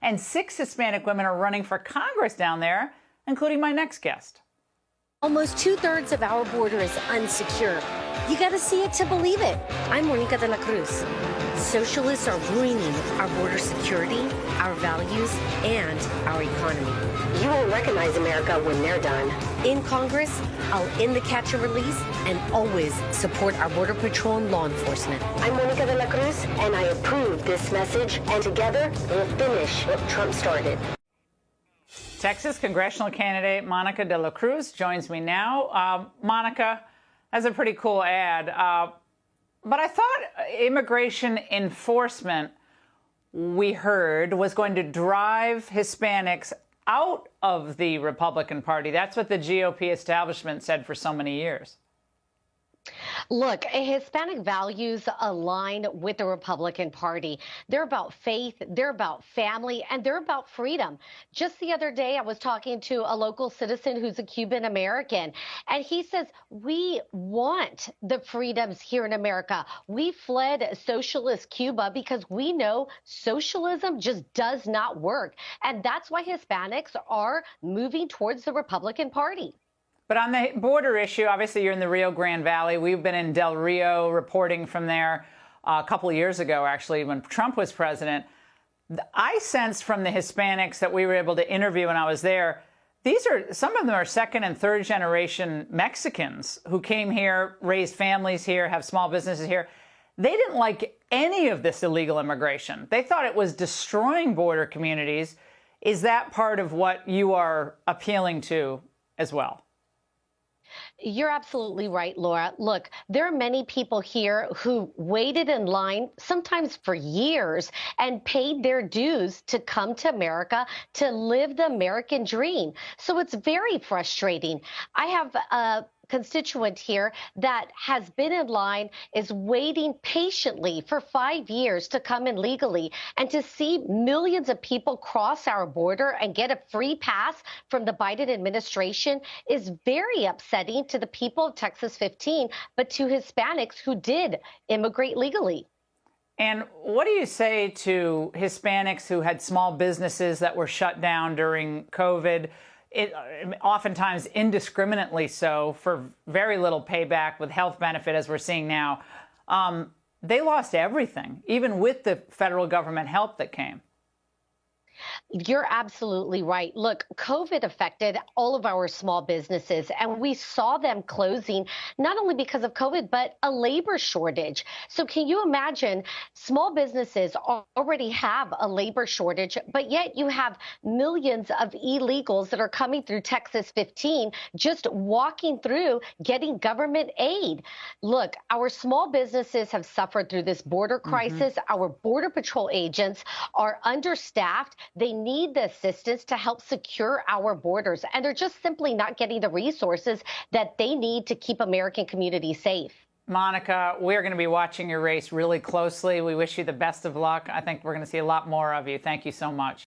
And 6 Hispanic women are running for Congress down there, including my next guest. Almost 2/3 of our border is unsecure. You got to see it to believe it. I'm Monica de la Cruz. Socialists are ruining our border security, our values, and our economy. You won't recognize America when they're done. In Congress, I'll end the catch and release and always support our Border Patrol and law enforcement. I'm Monica de la Cruz, and I approve this message, and together we'll finish what Trump started. Texas congressional candidate Monica de la Cruz joins me now. Monica, that's a pretty cool ad. But I thought immigration enforcement, we heard, was going to drive Hispanics out of the Republican Party. That's what the GOP establishment said for so many years. Look, Hispanic values align with the Republican Party. They're about faith, they're about family, and they're about freedom. Just the other day, I was talking to a local citizen who's a Cuban American, and he says, we want the freedoms here in America. We fled socialist Cuba because we know socialism just does not work. And that's why Hispanics are moving towards the Republican Party. But on the border issue, obviously you're in the Rio Grande Valley. We've been in Del Rio reporting from there a couple of years ago, actually, when Trump was president. I sensed from the Hispanics that we were able to interview when I was there, some of them are second and third generation Mexicans who came here, raised families here, have small businesses here. They didn't like any of this illegal immigration. They thought it was destroying border communities. Is that part of what you are appealing to as well? You're absolutely right, Laura. Look, there are many people here who waited in line, sometimes for years, and paid their dues to come to America to live the American dream. So it's very frustrating. I have a constituent here that has been in line, is waiting patiently for 5 years to come in legally, and to see millions of people cross our border and get a free pass from the Biden administration is very upsetting to the people of Texas 15, but to Hispanics who did immigrate legally. And what do you say to Hispanics who had small businesses that were shut down during COVID? Oftentimes indiscriminately so, for very little payback with health benefit, as we're seeing now. They lost everything, even with the federal government help that came. You're absolutely right. Look, COVID affected all of our small businesses, and we saw them closing, not only because of COVID, but a labor shortage. So can you imagine, small businesses already have a labor shortage, but yet you have millions of illegals that are coming through Texas 15, just walking through, getting government aid. Look, our small businesses have suffered through this border crisis. Our Border Patrol agents are understaffed. They need the assistance to help secure our borders, and they're just simply not getting the resources that they need to keep American communities safe. Monica, we're going to be watching your race really closely. We wish you the best of luck. I think we're going to see a lot more of you. Thank you so much.